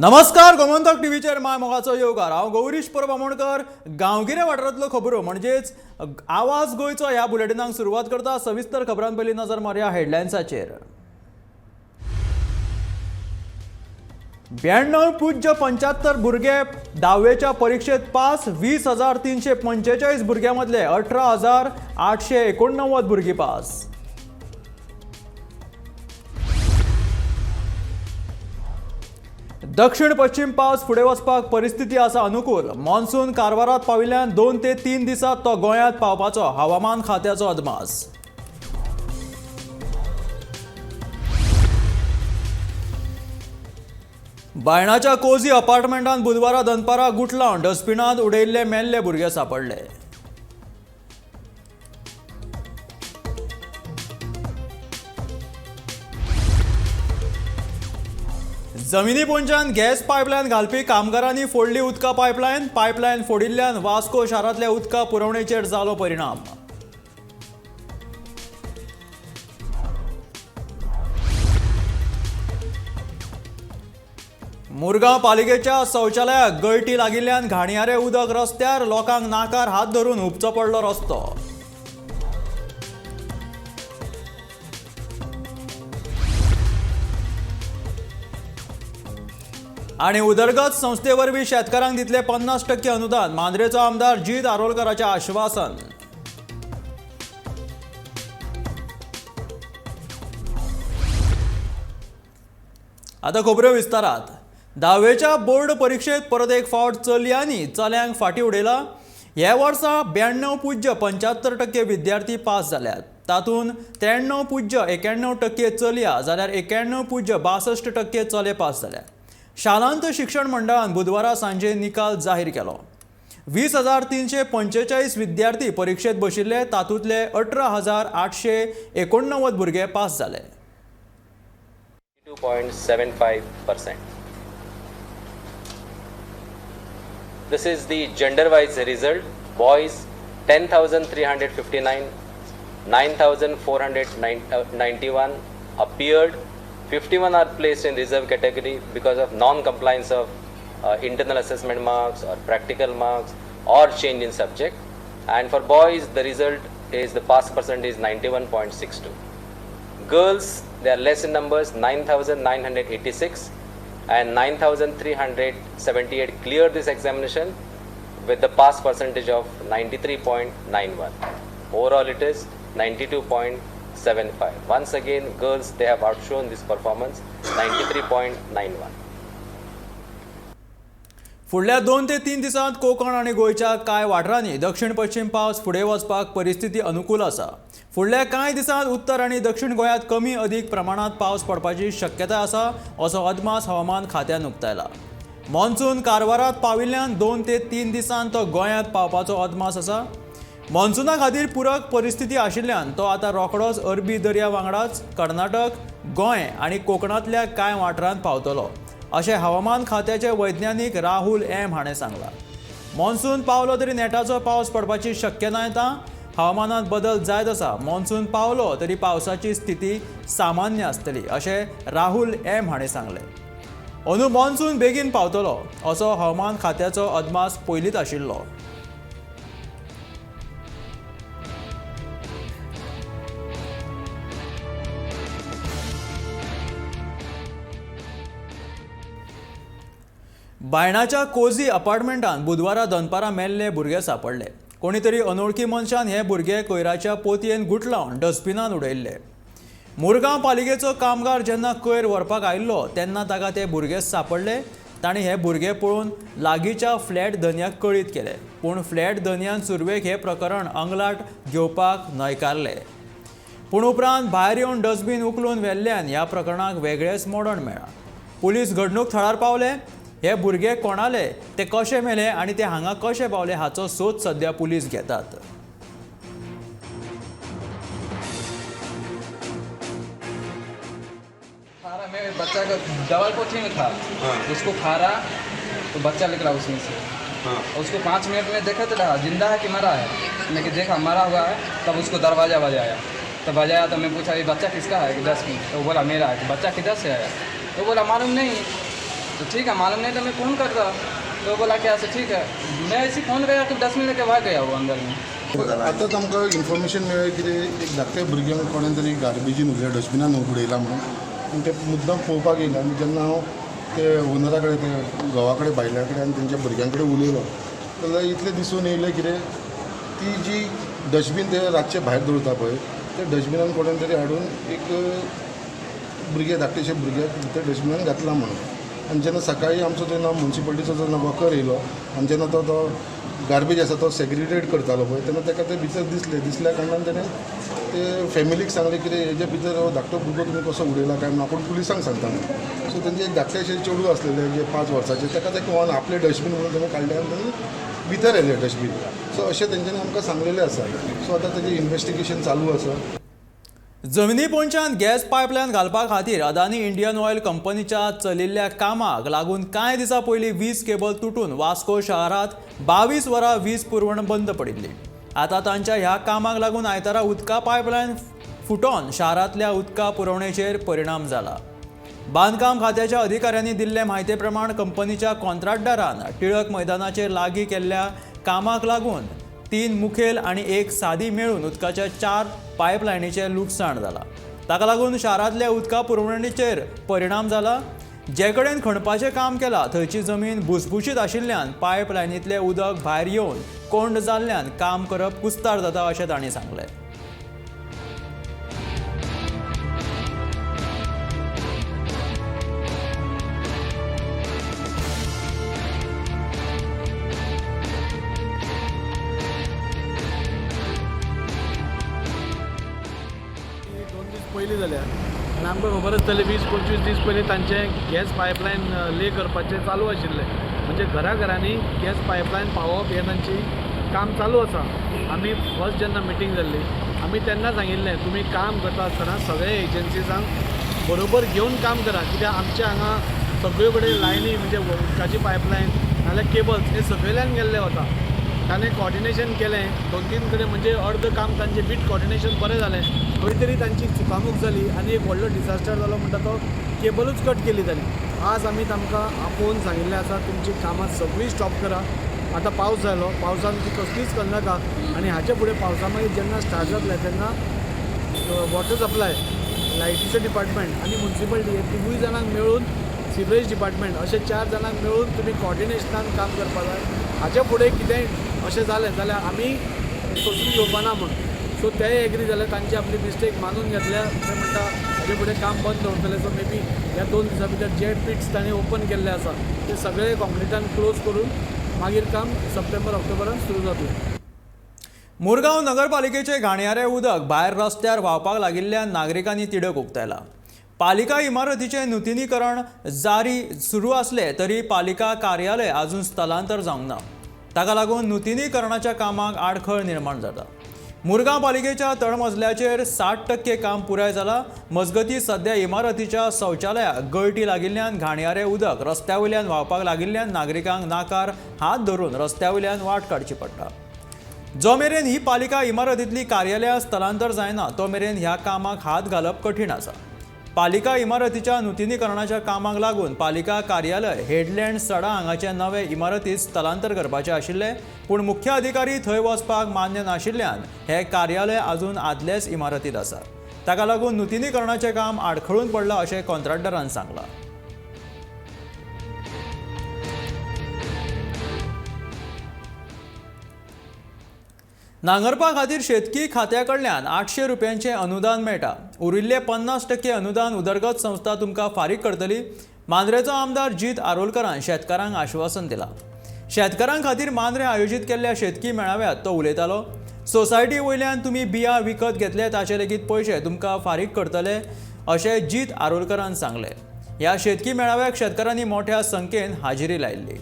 नमस्कार, गोमंतक टीव्हीचेर माय मोगाचो येवकार। हांव गौरीश परबामोणकर। गांवगिरे वाठारांतल्यो खबरो म्हणजेच आवाज गोंयचो ह्या बुलेटिनाक सुरवात करता। सविस्तर खबरां पयलीं नजर मारया हेडलायन्साचेर। 92.75 भुरगे 10वेच्या परीक्षेत पास। 20,345 भुरग्यां मदले 18,889 भुरगीं पास। दक्षिण पश्चिम पावस फुडें वचपाक परिस्थिती आसा अनुकूल। मॉन्सून कारवारांत पाविल्ल्यान 2 ते 3 दिसांत तो गोंयांत पावपाचो हवामान खात्याचो अदमास। बायणाच्या कोझी अपार्टमेंटांत बुधवारा दनपारा गुटलावन डस्टबिनांत उडयल्ले मेल्ले भुरगे सापडले। जमिनी पोंच्यान गॅस पायपलायन घालपी कामगारांनी फोडली उदका पायपलायन फोडिल्ल्यान वास्को शारांतल्या उदका पुरवणेचेर जालो परिणाम। मुरगांव पालिकेच्या शौचालयाक गळटी लागिल्ल्यान घाणयारे उदक रस्त्यार। लोकांक नाकार हात धरून उपचो पडलो रस्तो। आणि उदरगत संस्थेवरवीं शेतकारांक दितले 50% अनुदान। मांद्रेचो आमदार जीत आरोलकराचें आश्वासन। आतां खबरो विस्तारात। 10वेच्या बोर्ड परीक्षेत परत एक फावट चलयांनी चल्यांक फाटीं उडयला। ह्या वर्सा 92.75% विद्यार्थी पास जाल्यात। तातूंत 93.91% चलयां जाल्यार 91.62% चले पास जाल्यात। शालांत शिक्षण मंडळान बुधवारा सांजे निकाल जाहीर केलो। 20,345 विद्यार्थी परीक्षेत बशिल्ले, तातूंतले 18,889 भुरगे पास जाले। 2.75%. This is the gender-wise result. Boys 10,359, 9,491 appeared. 51 are placed in reserve category because of non-compliance of internal assessment marks or practical marks or change in subject. And for boys, the result is the pass percentage is 91.62. Girls, they are less in numbers, 9,986 and 9,378 cleared this examination with the pass percentage of 93.91. Overall, it is 92.75. Once again, girls, they have outshone this performance, 93.91. फुडल्या 2 ते 3 दिसांत कोकण आणि गोंयच्या कांय वाठारांनी दक्षिण पश्चिम पावस फुडें वचपाक परिस्थिती अनुकूल आसा। फुडल्या कांय दिसांत उत्तर आणि दक्षिण गोंयांत कमी अधिक प्रमाणात पावस पडपाची शक्यताय आसा, असो अदमास हवामान खात्यान उक्तायला। मॉन्सून कारवारांत पाविल्ल्यान 2 ते 3 दिसांत तो गोंयांत पावपाचो अदमास आसा। मॉन्सूना खातीर पुरक परिस्थिती आशिल्ल्यान तो आतां रोखडोच अरबी दर्या वांगडाच कर्नाटक, गोंय आणि कोकणांतल्या कांय वाठारांत पावतलो, अशें हवामान खात्याचे वैज्ञानीक राहुल एम हाणें सांगलां। मॉन्सून पावलो तरी नेटाचो पावस पडपाची शक्यताय येता। हवामानात बदल जायत आसा। मॉन्सून पावलो तरी पावसाची स्थिती सामान्य आसतली, अशें राहुल एम हाणें सांगलें। अंदू मॉन्सून बेगीन पावतलो, असो हवामान खात्याचो अदमास पयलींच आशिल्लो। बायणाच्या कोझी अपार्टमेंटांत बुधवारा दनपारा मेल्ले भुरगे सापडले। कोणी तरी अनवळखी मनशान हे भुरगे कोयराच्या पोतयेन गुटलावन डस्टबिनांत उडयल्ले। मुरगांव पालिकेचो कामगार जेन्ना कोयर व्हरपाक आयिल्लो तेन्ना ताका ते भुरगे सापडले। तांणी हे भुरगे पळोवन लागींच्या फ्लॅट धन्याक कळीत केलें, पूण फ्लॅट धन्यान सुरवेक हे प्रकरण अंगलाट घेवपाक न्हयकारलें। पूण उपरांत भायर येवन डस्टबीन उखलून व्हेल्ल्यान ह्या प्रकरणाक वेगळेंच मोडण मेळ्ळां। पुलीस घडणूक थळार पावले। हे भुरगे कोणाले, ते कशे मेले आणि ते हांगा कशे पावले हाचो सोद सध्या पुलीस घेतात। मेरे बच्चा का डबल पोथी में था। उसको खा रहा तो बच्चा निकला उसमें से। उसको 5 मिनट में देखा तो रहा जिंदा है कि मरा है। मैंने देखा मरा हुआ है, तब उसको दरवाज़ा बजाया। तो बजाया तो मैं पूछा ये बच्चा किसका है? 10 मिनट। तो बोला मेरा है। तो बच्चा किधर से आया? तो बोला मालूम नहीं। तो ठीक है, मालूम नहीं था, मैं फ़ोन कर रहा तो बोला कि ऐसे ठीक है, मैं ऐसे फ़ोन किया तो 10 मिनट लेके भाग गया वो अंदर में। आतांच आमकां इन्फॉर्मेशन मेळ्ळें की एक धाकट्या भुरग्यांक कोणें तरी गार्बेजीन डस्टबिनान उडयला म्हणून आनी ते मुद्दाम पळोवपाक येयले आनी जेन्ना हांव ते ओनरा कडेन ते घोवा कडेन बायल्या कडेन आनी तेंच्या भुरग्यां कडेन उलयलो जाल्यार इतलें दिसून येयलें कितें ती जी डस्टबीन ते रातचे भायर दवरता पळय ते डस्टबिनान कोणें तरी हाडून एक भुरगे धाकटेशे भुरग्याक भितर डस्टबिनान घातला म्हणून आनी जेन्ना सकाळीं आमचो जेन्ना म्युन्सिपाल्टीचो जेन्ना वर्कर येयलो आनी जेन्ना तो गार्बेज आसा तो सेग्रिगेट करतालो पळय तेन्ना ताका ते भितर दिसल्या कारणान ताणें ते फॅमिलीक सांगलें कितें हेजे भितर धाकटो भुरगो तुमी कसो उडयला काय म्हणून आपूण पुलिसांक सांगता सो तेंचे एक धाकटेशें चेडूं आसलेलें जे 5 वर्साचें ताका ते कोण आपलें डस्टबीन म्हणून ताणें काडलें आनी ताणें भितर येयलें डस्टबीन सो अशें तेंच्यांनी आमकां सांगलेलें आसा सो आतां तेजें इन्वेस्टिगेशन चालू आसा. जमनी पोंच्यान गॅस पायपलायन घालपा खातीर अदानी इंडियन ऑयल कंपनीच्या चलिल्ल्या कामाक लागून कांय दिसां पयलीं वीज केबल तुटून वास्को शारांत 22 वरां वीज पुरवण बंद पडिल्ली. आतां तांच्या ह्या कामाक लागून आयतारा उदका पायपलायन फुटोवन शारांतल्या उदका पुरवणेचेर परिणाम जाला. बांदकाम खात्याच्या अधिकाऱ्यांनी दिल्ले म्हायती प्रमाण कंपनीच्या कॉन्ट्रॅक्टरान टिळक मैदानाचेर लागीं केल्ल्या कामाक लागून 3 मुखेल आनी 1 सादी मेळून उदकाच्या 4 पायपलायनीचें लुकसाण जालां. ताका लागून शारांतल्या उदका पुरवणेचेर परिणाम जाला. जे कडेन खणपाचें काम केलां थंयची जमीन भुसभुशीत आशिल्ल्यान पायपलायनींतलें उदक भायर येवन कोंड जाल्ल्यान काम करप कुस्तार जाता अशें तांणी सांगलें. पयलीं जाल्यार आनी आमकां खबर आसतली 20-25 दीस पयलीं तांचें गॅस पायपलायन ले करपाचें चालू आशिल्लें म्हणजे घरांनी गॅस पायपलायन पावोवप हें तांची काम चालू आसा. आमी फर्स्ट जेन्ना मिटींग जाल्ली आमी तेन्ना सांगिल्लें तुमी काम करता आसतना सगळे एजन्सीजांक बरोबर घेवन काम करा कित्याक आमच्या हांगा सगळे कडेन लायनी म्हणजे उदकाची पायपलायन नाल्यार केबल्स हे सकयल्यान गेल्ले वता. ताणें कॉर्डिनेशन केलें 2-3 कडेन म्हणजे अर्द काम तांचें बीट कॉर्डिनेशन बरें जालें खंय तरी तांची चुकामूक जाली आनी एक व्हडलो डिसास्टर जालो म्हणटा तो केबलूच कट केली तांणी. आज आमी तांकां आपोवन सांगिल्लें आसा तुमची कामां सगळीं स्टॉप करा. आतां पावस जालो पावसान ती कसलीच करनाका आनी हाचे फुडें पावसा मागीर जेन्ना स्टार्ट जातलें तेन्ना वॉटर सप्लाय लायटीचो डिपार्टमेंट आनी म्युन्सिपाल्टी हे 3 जाणांक मेळून सिवरेज डिपार्टमेंट अशे 4 जाणांक मेळून तुमी कॉर्डिनेशनान काम करपा जाय. हाचे फुडें कितेंय अशें जालें जाल्यार आमी सोंसून घेवपाना म्हूण सो ते एग्री जाले तांची आपली मिस्टेक मानून घेतल्या. ते म्हणटा हाचे फुडें काम बंद दवरतले. सो मे बी ह्या 2 दिसां भितर जे पिट्स ताणें ओपन केल्ले आसा ते सगळे कॉन्क्रिटान क्लोज करून मागीर काम सप्टेंबर-ऑक्टोबरान सुरू जातलें. मुरगांव नगरपालिकेचे घाणयारें उदक भायर रस्त्यार व्हांवपाक लागिल्ल्यान नागरिकांनी तिडक उक्तायला. पालिका इमारतीचें नुतनीकरण जारी सुरू असले तरी पालिका कार्यालय अजून स्थलांतर जावंक ना. ताका लागून नुतनीकरणाच्या कामाक आडखळ निर्माण जाता. मुरगांव पालिकेच्या तळमजल्याचेर 60% काम पुराय जाला. मजगती सध्या इमारतीच्या शौचालयाक गळटी लागिल्ल्यान घाणयारें उदक रस्त्यावयल्यान व्हांवपाक लागिल्ल्यान नागरिकांक नाकार हात धरून रस्त्यावयल्यान वाट काडची पडटा. जो मेरेन ही पालिका इमारतींतली कार्यालयां स्थलांतर जायना तो मेरेन ह्या कामाक हात घालप कठीण आसा. पालिका इमारतीच्या नुतनीकरणाच्या कामाक लागून पालिका कार्यालय हेडलँड सडा हांगाचे नवे इमारतीत स्थलांतर करपाचे आशिल्ले पूण मुख्य अधिकारी थंय वचपाक मान्य नाशिल्ल्यान हे कार्यालय अजून आदलेच इमारतीत आसा. ताका लागून नुतनीकरणाचें काम आडखळून पडलां अशें कॉन्ट्रॅक्टरान सांगलां. नांगरपा खातीर शेतकी खात्या कडल्यान 800 रुपयांचें अनुदान मेळटा. उरिल्ले 50% अनुदान उदरगत संस्था तुमकां फारीक करतली. मांद्रेचो आमदार जीत आरोलकरान शेतकारांक आश्वासन दिलां. शेतकारां खातीर मांद्रे आयोजीत केल्ल्या शेतकी मेळाव्यात तो उलयतालो. सोसायटी वयल्यान तुमी बियां विकत घेतले ताचे लेगीत पयशे तुमकां फारीक करतले अशें जीत आरोलकरान सांगलें. ह्या शेतकी मेळाव्याक शेतकारांनी मोठ्या संख्येन हाजिरी लायिल्ली.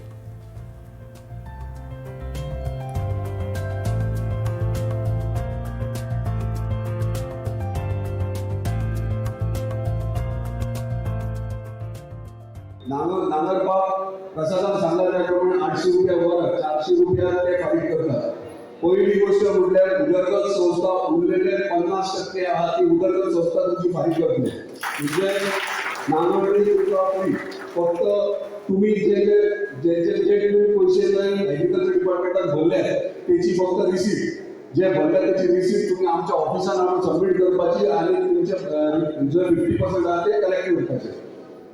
नांगरपाक प्रशासन सांगला त्या प्रमाणे 800 रुपया वर 400 रुपया ते फारीक करतात. पहिली गोष्ट म्हटल्यार उदरगत संस्था उरलेले 50% आहा ती उदरगत संस्था तुमची फारीक करतली. म्हणजे नांगरणी तुमकां फक्त तुम्ही जे पैसे ऍग्रिकल्चर डिपार्टमेंटात भरले त्याची फक्त रिसीट जे भरल्या त्याची रिसीट तुम्ही आमच्या ऑफिसान आणून सबमिट करपाची आणि तुमचे जो 50% आहे ते कलेक्ट करपाचे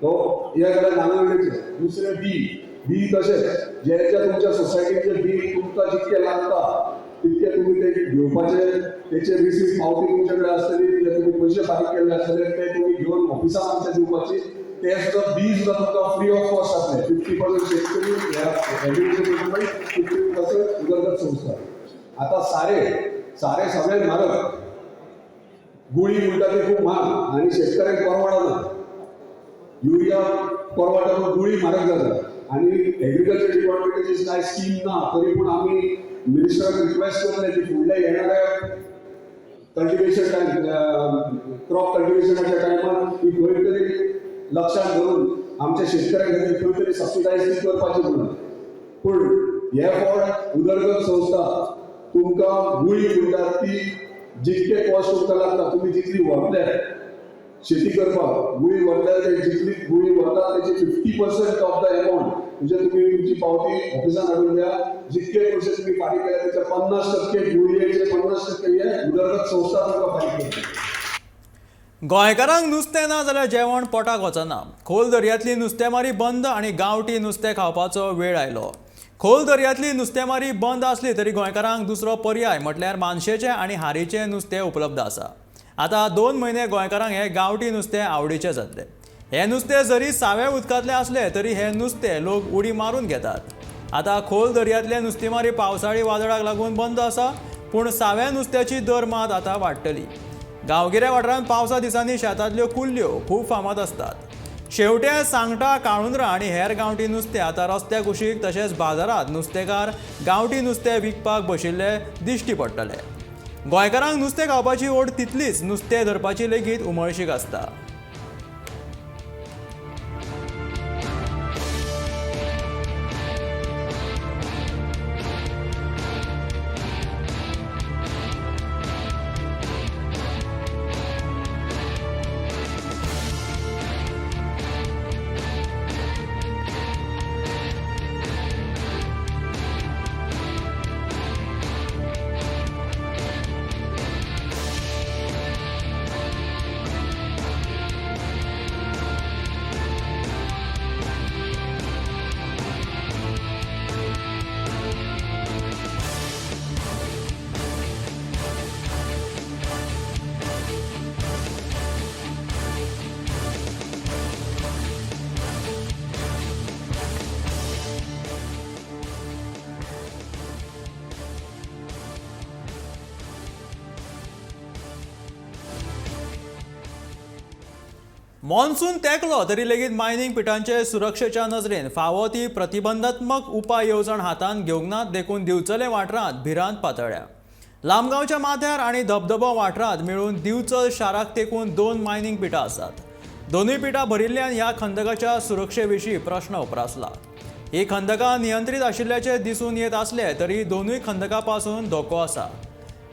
तो या गड्या नांगरण्याचे दुसरे बी तशेंच जे तुमच्या सोसायटीचे बी तुमकां जितके लागता तितके तुम्ही ते घेवपाचे त्याचे रिसीट पावती तुमच्याकडे असतली जे तुम्ही पैसे फारीक केले असतले ते तुम्ही घेऊन ऑफिसान आमच्या दिवपाची ते सुद्धा बी सुद्धा तुमकां फ्री ऑफ कॉस्ट असले 50% शेतकरी ऍग्रिकल्चर 50% उदरगत संस्था आता सारे सगळे महाग गुळी म्हणटा ती खूप महाग आणि शेतकऱ्यांक परवडना युरिया परवडना गुळी म्हारग जाता आणि एग्रीकल्चर डिपार्टमेंटाची काय स्कीम ना तरी पण आम्ही मिनिस्टराक रिक्वेस्ट करले की फुडल्या येणाऱ्या कल्टिवेशन टाइम क्रॉप कल्टिवेशनाच्या टायमार ही खंय तरी लक्षात धरून आमच्या शेतकऱ्यां खातीर खंय तरी सबसिडायज करपाची म्हणून पूण हे फावट उदरगत संस्था तुमकां गुळी म्हणटात ती जितके कॉस्ट तुमकां लागता तुम्ही जितली व्हरले शेती करपाक गुळी व्हरल्यार ते जितली गुळी व्हरता त्याचे 50% ऑफ द अमाउंट म्हणजे तुम्ही तुमची पावती ऑफिसान हाडून द्या जितके पैसे तुम्ही फारीक केले त्याचे 50% गुळयेचे 50% हे उदरगत संस्था तुमकां फारीक करता गोंयकारांक नुस्तें ना जाल्यार जेवण पोटाक वचना. खोल दर्यांतली नुस्तेमारी बंद आनी गांवठी नुस्तें खावपाचो वेळ आयलो. खोल दर्यांतली नुस्तेमारी बंद आसली तरी गोंयकारांक दुसरो पर्याय म्हटल्यार मानशेचें आनी हारीचें नुस्तें उपलब्ध आसा. आतां 2 म्हयने गोंयकारांक हें गांवठी नुस्तें आवडीचें जातलें. हें नुस्तें जरी साव्या उदकांतलें असलें तरी हें नुस्तें लोक उडी मारून घेतात. आतां खोल दर्यांतलें नुस्तेमारी पावसाळी वादळाक लागून बंद आसा पूण साव्या नुस्त्याची दर मात आतां वाडटली. गांवगिऱ्या वाठारांत पावसा दिसांनी शेतांतल्यो कुल्ल्यो खूब फामाद असतात. शेवटे सांगटां काळुंदरां आनी हेर गांवठी नुस्तें आतां रस्त्या कुशीक तशेंच बाजारांत नुस्तेकार गांवठी नुस्तें विकपाक बशिल्ले दिश्टी पडटले. गोंयकारांक नुस्तें खावपाची ओड तितलीच नुस्तें धरपाची लेगीत उमळशीक आसता. मॉन्सून तेंकलो तरी लेगीत मायनिंग पिठांचे सुरक्षेच्या नजरेन फावो ती प्रतिबंधात्मक उपाय येवजण हातांत घेवंक नात देखून दिवचले वाठारांत भिरांत पातळ्या. लामगांवच्या माथ्यार आनी धबधबो वाठारांत मेळून दिवचल शाराक तेंकून 2 मायनिंग पिठां आसात. दोनूय पिठां भरिल्ल्यान ह्या खंदकाच्या सुरक्षे विशीं प्रस्न उप्रासला. ही खंदकां नियंत्रीत आशिल्ल्याचे दिसून येत असले तरी दोनूय खंदकां पासून धोको आसा.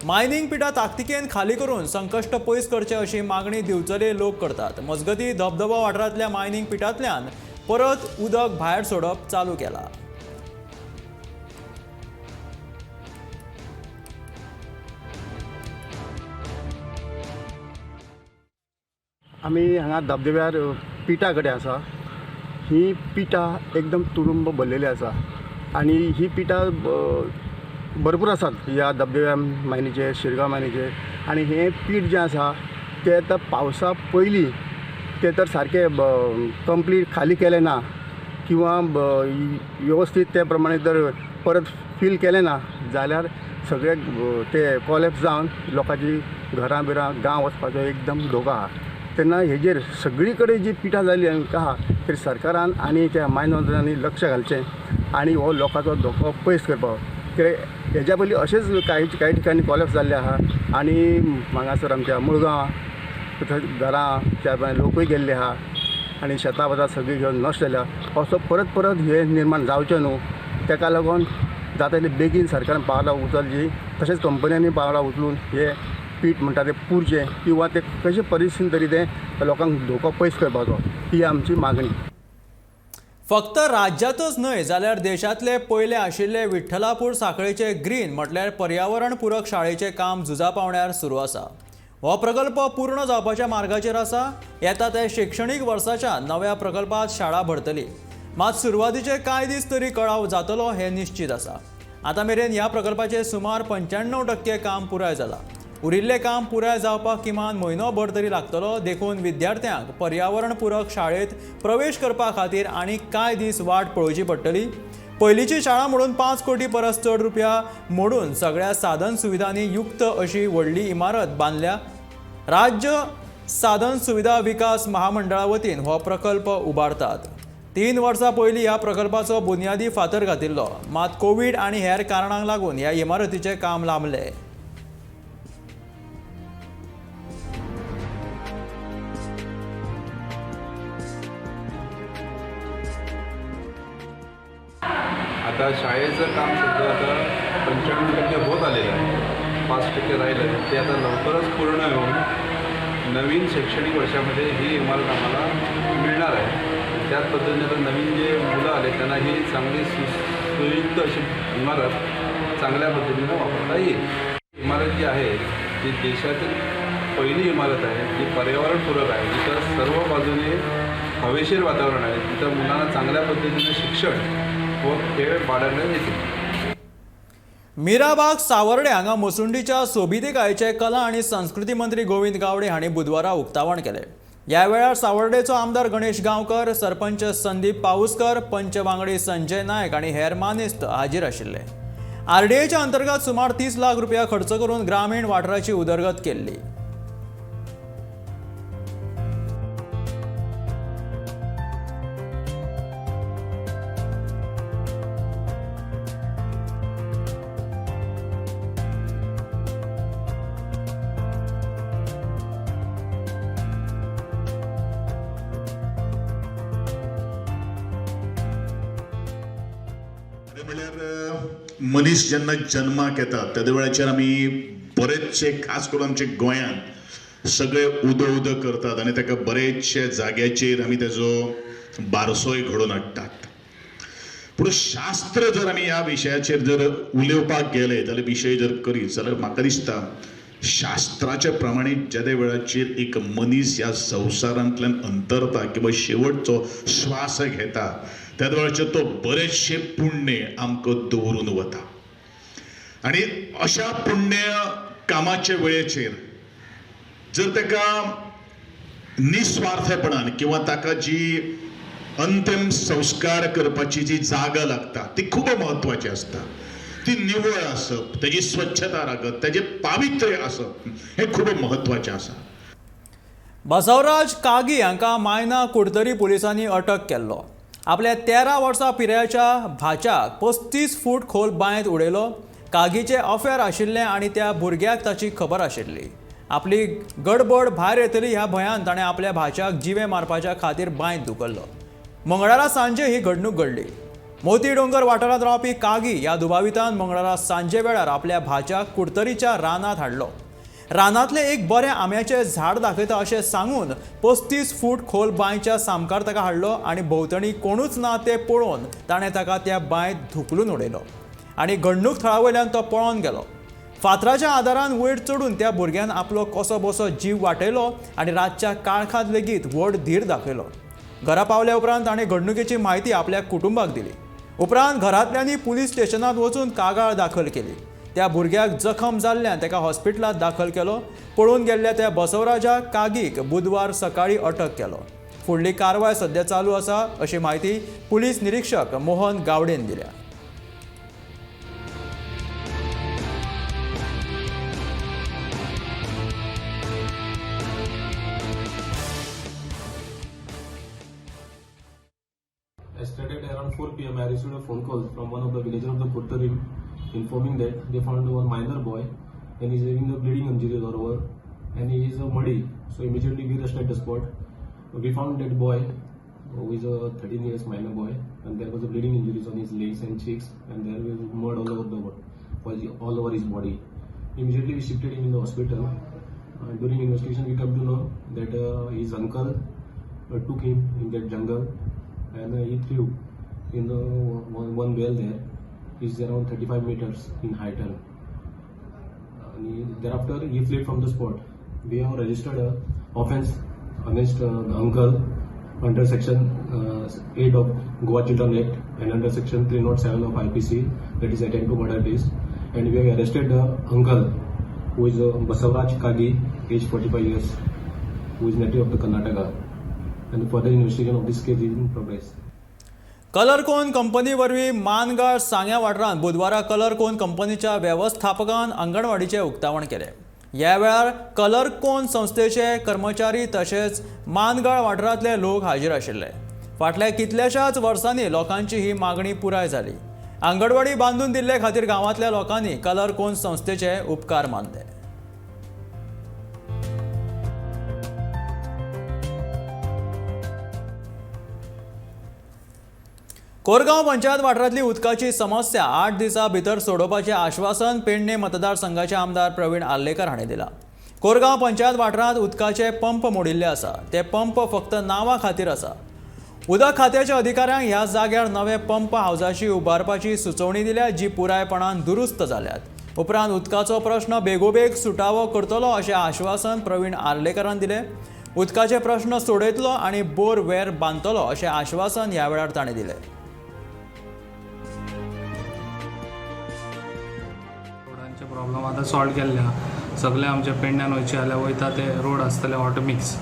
मायनिंग पिठां ताकतिकेन खाली करून संकश्ट पयस करचे अशी मागणी दिवचले लोक करतात. मजगतीं धबधबो वाठारांतल्या मायनिंग पिठांतल्यान परत उदक भायर सोडप चालू केलां. आमी हांगा धबधब्यार पिठा कडेन आसा. ही पिठा एकदम तुडुंब भरलेली आसा आनी ही पिठा भरपूर आसात ह्या धबधब्या मायनीचे शिरगांव मायनीचे. आनी हे पीठ जें आसा तें आतां पावसा पयलीं तें तर सारकें कंप्लीट खाली केलें ना किंवा वेवस्थीत ते प्रमाणे जर परत फील केलें ना जाल्यार सगळे ते कॉलेप्स जावन लोकांची घरां बिरां गांव वचपाचो एकदम धोको आहा. तेन्ना हेजेर सगळी कडेन जी पिठा जाली आहा तरी सरकारान आनी त्या मायन मंत्र्यांनी लक्ष घालचें आनी हो लोकांचो धोको पयस करपाक. कित्याक हेज्या पयलीं अशेंच कांय ठिकाणी कॉलेप्स जाल्ले आहा आनी हांगासर आमच्या मुळगांव घरां त्या प्रमाणे लोकूय गेल्ले आहा आनी शेतां वता सगळीं घेवन नश्ट जाल्या. असो परत हे निर्माण जावचें न्हू तेका लागून जाता तितलें बेगीन सरकारान पावलां उचलचीं तशेंच कंपन्यांनी पावलां उचलून हे पीठ म्हणटा तें पुरचें किंवा ते कशे परिस्थितीन तरी ते लोकांक धोको पयस करपाचो ही आमची मागणी. फक्त राज्यातच न्हय जाल्यार देशातले पयले आशिल्ले विठ्ठलापूर सांखळेचे ग्रीन म्हटल्यार पर्यावरणपूरक शाळेचें काम झुजा पावंड्यार सुरू आसा. हो प्रकल्प पूर्ण जावपाच्या मार्गाचेर आसा. येता ते शैक्षणीक वर्साच्या नव्या प्रकल्पात शाळा भरतली. मात सुरवातीचे कांय दीस तरी कळाव जातलो हें निश्चित आसा. आतां मेरेन ह्या प्रकल्पाचें सुमार 95% काम पुराय जालां. उरिल्लें काम पुराय जावपाक किमान म्हयनोभर तरी लागतलो. देखून विद्यार्थ्यांक पर्यावरणपूरक शाळेत प्रवेश करपा खातीर आनीक कांय दीस वाट पळोवची पडटली. पयलींची शाळा म्हणून 5 कोटी परस चड रुपया मोडून सगळ्या साधन सुविधांनी युक्त अशी व्हडली इमारत बांदल्या. राज्य साधन सुविधा विकास महामंडळा वतीन हो प्रकल्प उबारतात. 3 वर्सां पयलीं ह्या प्रकल्पाचो बुनयादी फातर घातिल्लो. मात कोवीड आनी हेर कारणांक लागून ह्या इमारतीचें काम लांबलें. आता शाळेचं काम सध्या आता 95% होत आलेलं आहे. 5% राहिलं आहे. ते आता लवकरच पूर्ण होऊन नवीन शैक्षणिक वर्षामध्ये ही इमारत आम्हाला मिळणार आहे. त्याच पद्धतीने आता नवीन जे मुलं आले त्यांना ही चांगली सुयुक्त अशी इमारत चांगल्या पद्धतीने वापरता येईल. इमारत जी आहे ती देशातील पहिली इमारत आहे जी पर्यावरणपूरक आहे, जिथं सर्व बाजूने हवेशीर वातावरण आहे, तिथं मुलांना चांगल्या पद्धतीने शिक्षण व खेळ बाळगण्यात येतील. मिराबाग सावर्डे हांगा मसुंडीच्या सोबितीकायेचे कला आणि संस्कृती मंत्री गोविंद गावडे हांणी बुधवारा उक्तावण केलें. ह्या वेळार सावर्डेचो आमदार गणेश गांवकर, सरपंच संदीप पाऊसकर, पंच वांगडी संजय नायक आनी हेर मानेस्त हाजीर आशिल्ले. आरडीएच्या अंतर्गत सुमार 30 लाख रुपया खर्च करून ग्रामीण वाठाराची उदरगत केल्ली. मनीस जेन्ना जन्माक येता त्या वेळाचेर आमी बरेचशे खास करून आमच्या गोंयांत सगळे उदो करतात आनी ताका बरेचशे जाग्याचेर आमी तेजो बारसोय घडोवन हाडटात. पूण शास्त्र जर आमी ह्या विशयाचेर जर उलोवपाक गेले जाल्यार विशय जर करीत जाल्यार म्हाका दिसता शास्त्राच्या प्रमाणे ज्या वेळाचेर एक मनीस ह्या संवसारांतल्यान अंतरता किंवा शेवटचो श्वास घेता त्या वेळाचेर तो बरेचशे पुण्य आमकां दवरून वता. आनी अशा पुण्य कामाच्या वेळेचेर जर ताका निस्वार्थपणान किंवा ताका जी अंतिम संस्कार करपाची जी जागा लागता ती खूब म्हत्वाची आसता. ती निवळ आसप, तेजी स्वच्छता राखप, तेजें पावित्र्य आसप हें खूब म्हत्वाचें आसा. बसवराज कागी हांकां मायना कुडतरी पुलिसांनी अटक केल्लो. आपल्या 13 वर्सां पिरायेच्या भाच्याक 35 फूट खोल बांयत उडयलो. कागीचें अफेअर आशिल्लें आनी त्या भुरग्याक ताची खबर आशिल्ली. आपली गडबड भायर येतली ह्या भंयान ताणें आपल्या भाच्याक जिवे मारपाच्या खातीर बांयत धुकल्लो. मंगळारा सांजे ही घडणूक घडली. मोती डोंगर वाठारांत रावपी कागी ह्या दुबावितान मंगळारा सांजे वेळार आपल्या भाच्याक कुडतरीच्या रानांत हाडलो. रानांतलें एक बरें आंब्याचें झाड दाखयता अशें सांगून 35 फूट खोल बांयच्या सामकार ताका हाडलो आनी भोंवतणी कोणूच ना तें पळोवन ताणें ताका त्या बांयत धुकलून उडयलो आनी घडणूक थळा वयल्यान तो पळोवन गेलो. फातराच्या आदारान वयर चडून त्या भुरग्यान आपलो कसो बसो जीव वाटयलो आनी रातच्या काळखांत लेगीत व्हड धीर दाखयलो. घरा पावल्या उपरांत ताणें घडणुकेची म्हायती आपल्या कुटुंबाक दिली. उपरांत घरांतल्यांनी पुलीस स्टेशनांत वचून कागाळ दाखल केली. त्या भुरग्याक जखम जाल्ल्यान ताका हॉस्पिटलांत दाखल केलो. पळून गेल्ल्या त्या बसवराजा कागीक बुधवार सकाळी अटक केलो. फुडली कारवाय सध्या चालू आसा अशी माहिती पुलीस निरीक्षक मोहन गावडेन दिल्या. Yesterday at around 4 p.m. I received a phone call from one of the villagers of the Kuttarim informing that they found one minor boy and he's having the bleeding injuries all over and he is muddy. So immediately we rushed at the spot. We found that boy who is a 13 years minor boy and there was a bleeding injuries on his legs and cheeks and there was mud all over his body. Immediately we shifted him in the hospital. During investigation we come to know that his uncle took him in that jungle and he threw in the one well there. Is around 35 meters in height. Thereafter, he fled from the spot. We have registered an offence against the uncle under Section 8 of Goa Children Act and under Section 307 of IPC, that is attempt to murder case. And we have arrested the uncle, who is Basavaraj Kagi, age 45 years, who is native of the Karnataka. And further investigation of this case is in progress. कलरकोन company वरवीं मानगाळ सांग्या वाठारांत बुधवारा कलरकोन कंपनीच्या वेवस्थापकान अंगणवाडीचें उक्तावण केलें. ह्या वेळार कलरकोन संस्थेचे कर्मचारी तशेंच मानगाळ वाठारांतले लोक हाजीर आशिल्ले. फाटल्या कितल्याशाच वर्सांनी लोकांची ही मागणी पुराय जाली. अंगणवाडी बांदून दिल्ले खातीर गांवांतल्या लोकांनी कलरकोन संस्थेचे उपकार मानले. कोरगांव पंचायत वाठारांतली उदकाची समस्या 8 दिसां भितर सोडोवपाचें आश्वासन पेडणे मतदारसंघाचे आमदार प्रवीण आर्लेकर हांणी दिलां. कोरगांव पंचायत वाठारांत उदकाचे पंप मोडिल्ले आसा. ते पंप फक्त नांवा खातीर आसा. उदक खात्याच्या अधिकाऱ्यांक ह्या जाग्यार नवे पंप हावजाची उबारपाची सुचोवणी दिल्या, जी पुरायपणान दुरुस्त जाल्यात. उपरांत उदकाचो प्रश्न बेगोबेग सुटावो करतलो अशें आश्वासन प्रवीण आर्लेकरान दिलें. उदकाचे प्रश्न सोडयतलो आनी बोर वेर बांदतलो अशें आश्वासन ह्या वेळार ताणें दिलें. प्रॉब्लम आतां सॉल्व केल्ल्या सगळे आमच्या पेडण्यान वयचे जाल्यार वयता ते रोड आसतले ऑटोमिक्स.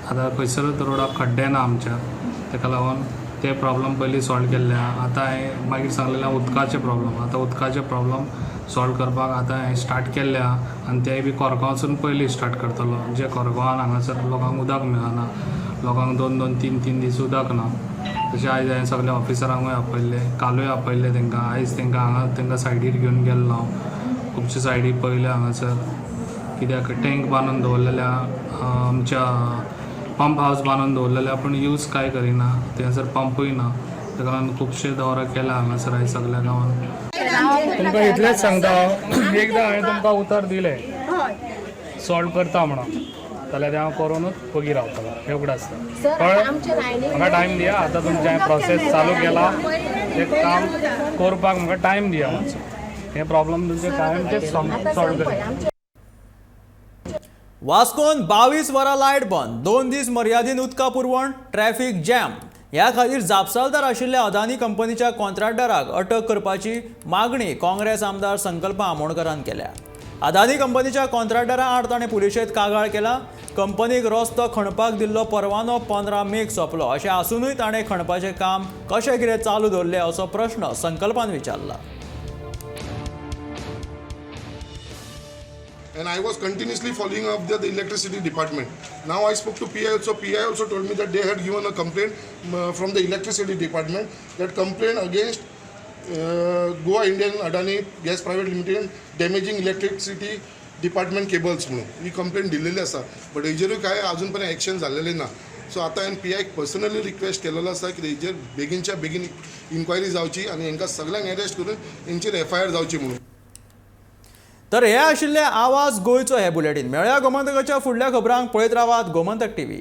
आतां खंयसरूच रोडाक खड्डे ना आमच्या, ताका लागून ते प्रॉब्लम पयलीं सॉल्व केल्ले. आतां हांवें मागीर सांगलेलें उदकाचे प्रॉब्लम. आतां उदकाचे प्रॉब्लम सॉल्व करपाक आतां हांवें स्टार्ट केल्ले आनी तेय बी कोरगांवसून पयलीं स्टार्ट करतलो. जे कोरगांवान हांगासर लोकांक उदक मेळना, लोकांक 2-2, 3-3 दीस उदक ना. तशें आयज हांवें सगळ्या ऑफिसरांकूय आपयल्ले, कालूय आपयल्ले तांकां. आयज तांकां हांगा तांकां सायडीर घेवन गेल्लो हांव. खुबशे सायडी पळयले हांगासर, कित्याक टँक बांदून दवरलेल्या, आमच्या पंप हावस बांदून दवरलेल्या, पूण यूज कांय करिना. थंयसर पंपूय ना. ताका लागून खुबशे दौरे केल्या हांगासर आयज सगळ्या गांवांत. तुमकां इतलेंच सांगता हांव, एकदां हांवें तुमकां उतर दिलें सॉल्व करता म्हणून, जाल्यार हांव करूनच पगी रावतलो. एवढं आसता. पण म्हाका टायम दिया. आतां तुमचें हांवें प्रोसेस चालू केला. तें काम करपाक म्हाका टायम दिया मातसो. हे प्रॉब्लेम तुमचे कायम ते सॉल्व करेल. वास्कोन 22 वरां लायट बंद. 2 दीस मर्यादीन उदका पुरवण, ट्रॅफिक जॅम. ह्या खातीर जापसालदार आशिल्ल्या अदानी कंपनीच्या कॉन्ट्रॅक्टराक अटक करपाची मागणी काँग्रेस आमदार संकल्प आमोणकरान केल्या. अदानी कंपनीच्या कॉन्ट्रॅक्टरा आड ताणें पुलिशेंत कागाळ केला. कंपनीक रस्तो खणपाक दिल्लो परवानो 15 मेक सोंपलो अशें आसूनय ताणें खणपाचें काम कशें कितें चालू दवरलें असो प्रश्न संकल्पान विचारला. And I was continuously following up the electricity department. Now I spoke to PI also. PI also told me that they had given a complaint from the electricity department, that complaint against Goa Indian Adani Gas Private Limited damaging electricity department cables म्हणून ही complaint दिलेली आसा. But हेजेरूय काय अजून पण action झालेली ना. So आतां हांवें PIक पर्सनली रिक्वेस्ट केलेलो आसा की हेजेर बेगीनच्या बेगीन इन्क्वायरी जावची आनी हांकां सगळ्यांक अरेस्ट करून हेंचेर FIR जावची म्हणून. तर हे आशिल्ले आवाज गोंयचो हे बुलेटीन. मेळ्या गोमंतकाच्या फुडल्या खबरांक पळयत रावात गोमंतक TV.